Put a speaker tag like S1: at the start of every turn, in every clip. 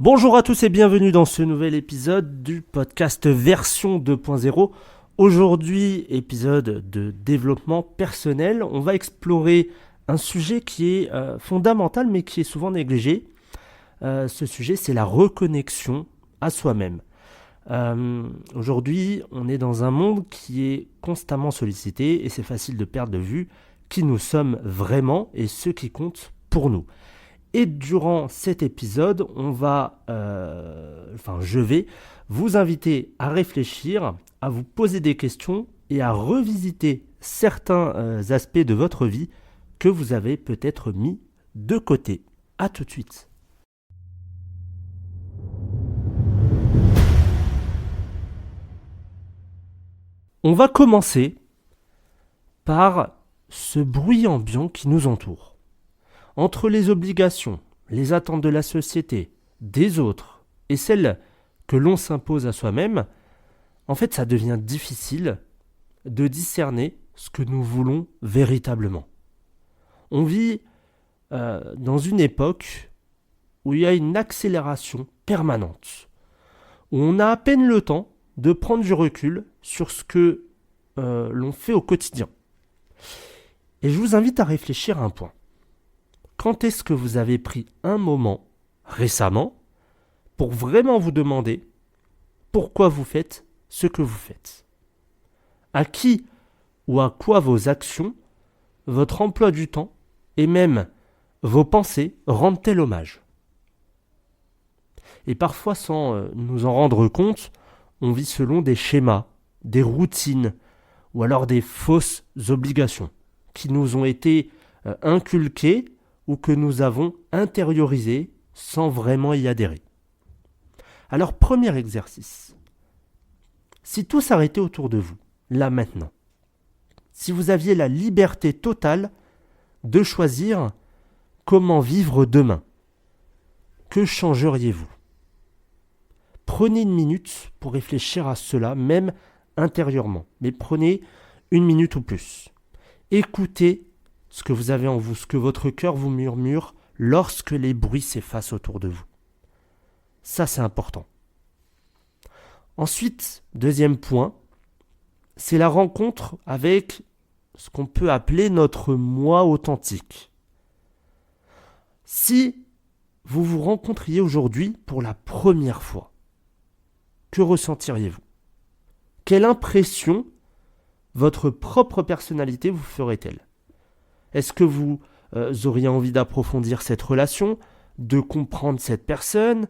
S1: Bonjour à tous et bienvenue dans ce nouvel épisode du podcast version 2.0. Aujourd'hui, épisode de développement personnel. On va explorer un sujet qui est fondamental mais qui est souvent négligé. Ce sujet, c'est la reconnexion à soi-même. Aujourd'hui, on est dans un monde qui est constamment sollicité et c'est facile de perdre de vue qui nous sommes vraiment et ce qui compte pour nous. Et durant cet épisode, je vais vous inviter à réfléchir, à vous poser des questions et à revisiter certains aspects de votre vie que vous avez peut-être mis de côté. À tout de suite. On va commencer par ce bruit ambiant qui nous entoure. Entre les obligations, les attentes de la société, des autres et celles que l'on s'impose à soi-même, en fait, ça devient difficile de discerner ce que nous voulons véritablement. On vit dans une époque où il y a une accélération permanente, où on a à peine le temps de prendre du recul sur ce que l'on fait au quotidien. Et je vous invite à réfléchir à un point. Quand est-ce que vous avez pris un moment récemment pour vraiment vous demander pourquoi vous faites ce que vous faites? À qui ou à quoi vos actions, votre emploi du temps et même vos pensées rendent-elles hommage? Et parfois, sans nous en rendre compte, on vit selon des schémas, des routines ou alors des fausses obligations qui nous ont été inculquées ou que nous avons intériorisées sans vraiment y adhérer. Alors, premier exercice. Si tout s'arrêtait autour de vous, là maintenant, si vous aviez la liberté totale de choisir comment vivre demain, que changeriez-vous? Prenez une minute pour réfléchir à cela, même intérieurement, mais prenez une minute ou plus. Écoutez ce que vous avez en vous, ce que votre cœur vous murmure lorsque les bruits s'effacent autour de vous. Ça, c'est important. Ensuite, deuxième point, c'est la rencontre avec ce qu'on peut appeler notre moi authentique. Si vous vous rencontriez aujourd'hui pour la première fois, que ressentiriez-vous? Quelle impression votre propre personnalité vous ferait-elle? Est-ce que vous auriez envie d'approfondir cette relation, de comprendre cette personne,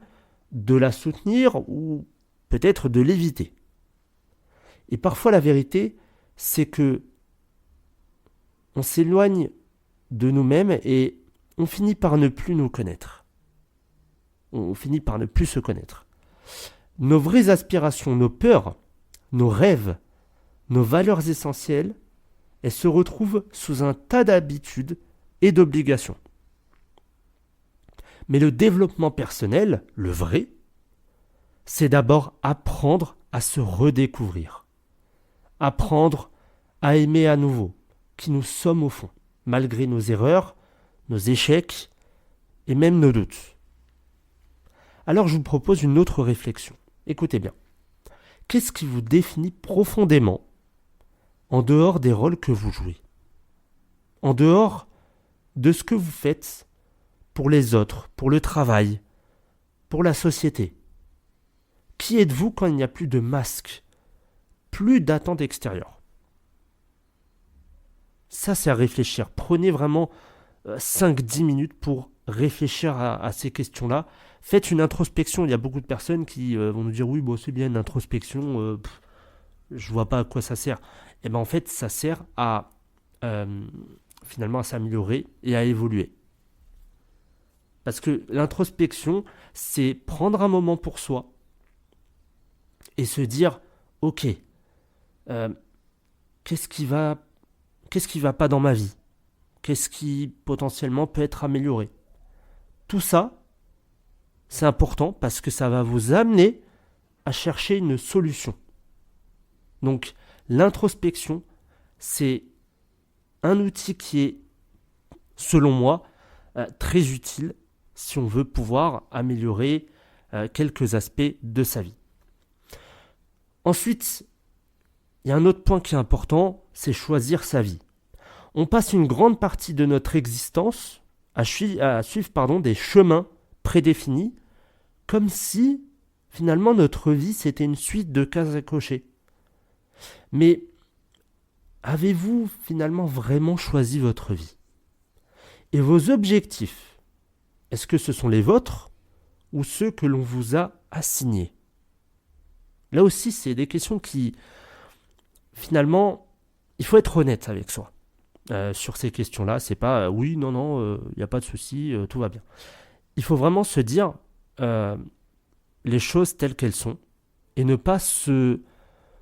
S1: de la soutenir ou peut-être de l'éviter? Et parfois la vérité, c'est que on s'éloigne de nous-mêmes et on finit par ne plus nous connaître. On finit par ne plus se connaître. Nos vraies aspirations, nos peurs, nos rêves, nos valeurs essentielles, elles se retrouvent sous un tas d'habitudes et d'obligations. Mais le développement personnel, le vrai, c'est d'abord apprendre à se redécouvrir. Apprendre à aimer à nouveau qui nous sommes au fond, malgré nos erreurs, nos échecs et même nos doutes. Alors je vous propose une autre réflexion. Écoutez bien. Qu'est-ce qui vous définit profondément en dehors des rôles que vous jouez? En dehors de ce que vous faites pour les autres, pour le travail, pour la société? Qui êtes-vous quand il n'y a plus de masque, plus d'attente extérieure? Ça, c'est à réfléchir. Prenez vraiment 5-10 minutes pour réfléchir à ces questions-là. Faites une introspection. Il y a beaucoup de personnes qui vont nous dire « Oui, bon, c'est bien une introspection, je vois pas à quoi ça sert. » Et bien en fait, ça sert à finalement à s'améliorer et à évoluer. Parce que l'introspection, c'est prendre un moment pour soi et se dire « Ok, qu'est-ce qui va pas dans ma vie? Qu'est-ce qui potentiellement peut être amélioré ?» Tout ça, c'est important parce que ça va vous amener à chercher une solution. Donc, l'introspection, c'est un outil qui est, selon moi, très utile si on veut pouvoir améliorer quelques aspects de sa vie. Ensuite, il y a un autre point qui est important, c'est choisir sa vie. On passe une grande partie de notre existence à suivre des chemins prédéfinis, comme si finalement notre vie c'était une suite de cases à cocher. Mais avez-vous finalement vraiment choisi votre vie? Et vos objectifs, est-ce que ce sont les vôtres ou ceux que l'on vous a assignés? Là aussi, c'est des questions qui, finalement, il faut être honnête avec soi. Sur ces questions-là, c'est pas oui, non, il n'y a pas de souci, tout va bien. Il faut vraiment se dire les choses telles qu'elles sont et ne pas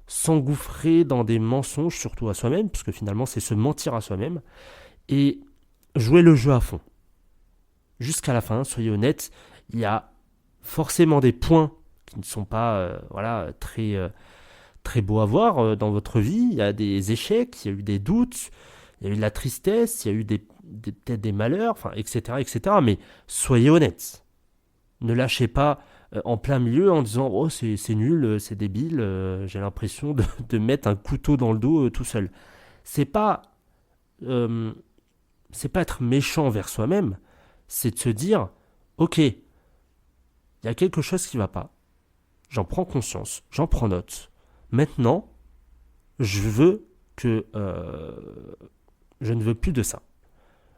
S1: s'engouffrer dans des mensonges, surtout à soi-même, parce que finalement, c'est se mentir à soi-même, et jouer le jeu à fond. Jusqu'à la fin, soyez honnête, il y a forcément des points qui ne sont pas très beaux à voir dans votre vie. Il y a des échecs, il y a eu des doutes, il y a eu de la tristesse, il y a eu peut-être des malheurs, etc., etc. Mais soyez honnête. Ne lâchez pas en plein milieu en disant « Oh, c'est nul, c'est débile, j'ai l'impression de mettre un couteau dans le dos tout seul. » C'est pas être méchant envers soi-même, c'est de se dire « Ok, il y a quelque chose qui ne va pas. J'en prends conscience, j'en prends note. Maintenant, je ne veux plus de ça.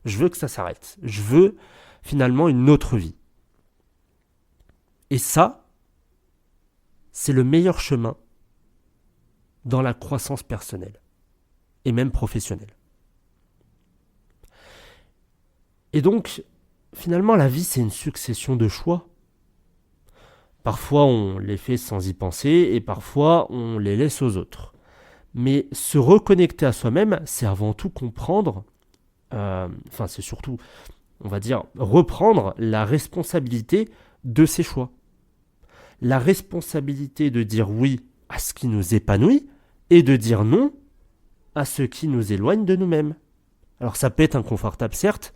S1: Je veux que ça s'arrête. Je veux finalement une autre vie. » Et ça, c'est le meilleur chemin dans la croissance personnelle et même professionnelle. Et donc, finalement, la vie, c'est une succession de choix. Parfois, on les fait sans y penser et parfois, on les laisse aux autres. Mais se reconnecter à soi-même, c'est avant tout comprendre, c'est surtout, on va dire, reprendre la responsabilité de ses choix. La responsabilité de dire oui à ce qui nous épanouit et de dire non à ce qui nous éloigne de nous-mêmes. Alors ça peut être inconfortable certes,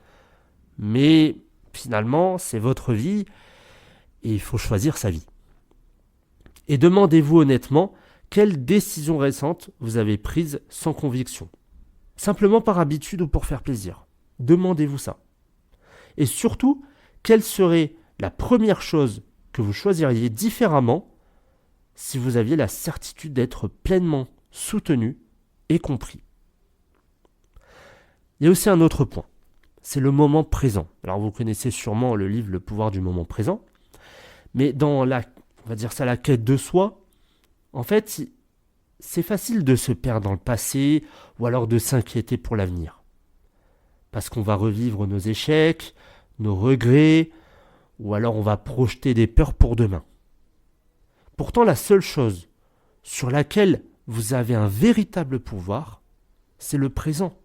S1: mais finalement c'est votre vie et il faut choisir sa vie. Et demandez-vous honnêtement quelles décisions récentes vous avez prises sans conviction. Simplement par habitude ou pour faire plaisir. Demandez-vous ça. Et surtout, quelle serait la première chose que vous choisiriez différemment si vous aviez la certitude d'être pleinement soutenu et compris. Il y a aussi un autre point, c'est le moment présent. Alors vous connaissez sûrement le livre Le pouvoir du moment présent, mais dans la quête de soi, en fait, c'est facile de se perdre dans le passé ou alors de s'inquiéter pour l'avenir. Parce qu'on va revivre nos échecs, nos regrets, ou alors on va projeter des peurs pour demain. Pourtant, la seule chose sur laquelle vous avez un véritable pouvoir, c'est le présent.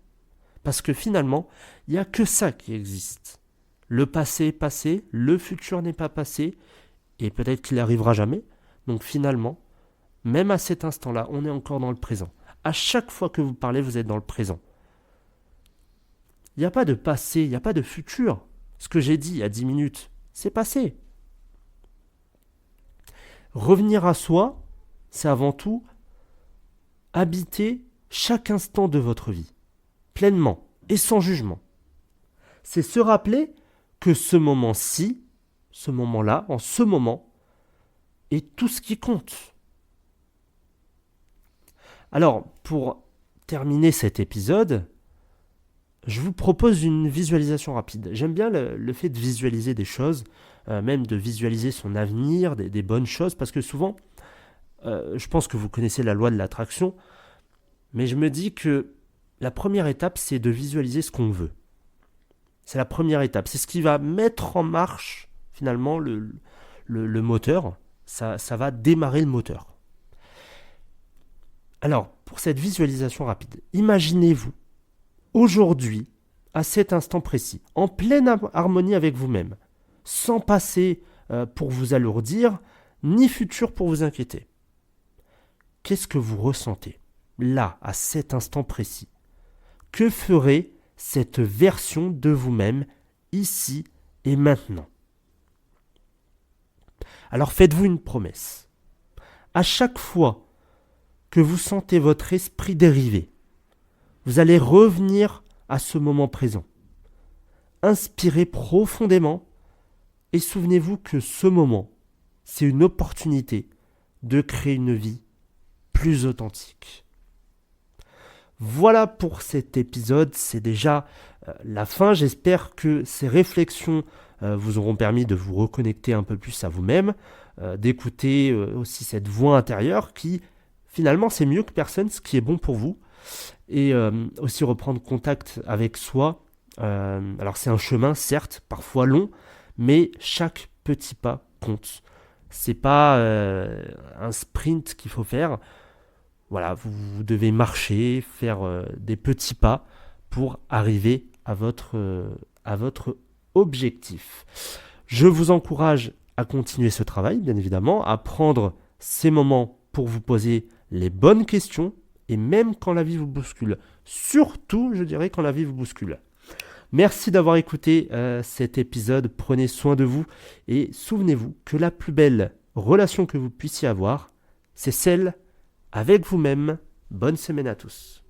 S1: Parce que finalement, il n'y a que ça qui existe. Le passé est passé, le futur n'est pas passé, et peut-être qu'il n'arrivera jamais. Donc finalement, même à cet instant-là, on est encore dans le présent. À chaque fois que vous parlez, vous êtes dans le présent. Il n'y a pas de passé, il n'y a pas de futur. Ce que j'ai dit il y a 10 minutes, c'est passé. Revenir à soi, c'est avant tout habiter chaque instant de votre vie, pleinement et sans jugement. C'est se rappeler que ce moment-ci, ce moment-là, en ce moment, est tout ce qui compte. Alors, pour terminer cet épisode, je vous propose une visualisation rapide. J'aime bien le fait de visualiser des choses, même de visualiser son avenir, des bonnes choses, parce que souvent, je pense que vous connaissez la loi de l'attraction, mais je me dis que la première étape, c'est de visualiser ce qu'on veut. C'est la première étape. C'est ce qui va mettre en marche, finalement, le moteur. Ça va démarrer le moteur. Alors, pour cette visualisation rapide, imaginez-vous, aujourd'hui, à cet instant précis, en pleine harmonie avec vous-même, sans passé pour vous alourdir, ni futur pour vous inquiéter. Qu'est-ce que vous ressentez, là, à cet instant précis? Que ferait cette version de vous-même, ici et maintenant? Alors faites-vous une promesse. À chaque fois que vous sentez votre esprit dériver, vous allez revenir à ce moment présent. Inspirez profondément et souvenez-vous que ce moment, c'est une opportunité de créer une vie plus authentique. Voilà pour cet épisode, c'est déjà la fin. J'espère que ces réflexions vous auront permis de vous reconnecter un peu plus à vous-même, d'écouter aussi cette voix intérieure qui, finalement, c'est mieux que personne, ce qui est bon pour vous, et aussi reprendre contact avec soi. Alors c'est un chemin, certes, parfois long, mais chaque petit pas compte. C'est pas un sprint qu'il faut faire. Voilà, vous devez marcher, faire des petits pas pour arriver à votre objectif. Je vous encourage à continuer ce travail, bien évidemment, à prendre ces moments pour vous poser les bonnes questions, et même quand la vie vous bouscule. Surtout, je dirais, quand la vie vous bouscule. Merci d'avoir écouté cet épisode. Prenez soin de vous et souvenez-vous que la plus belle relation que vous puissiez avoir, c'est celle avec vous-même. Bonne semaine à tous.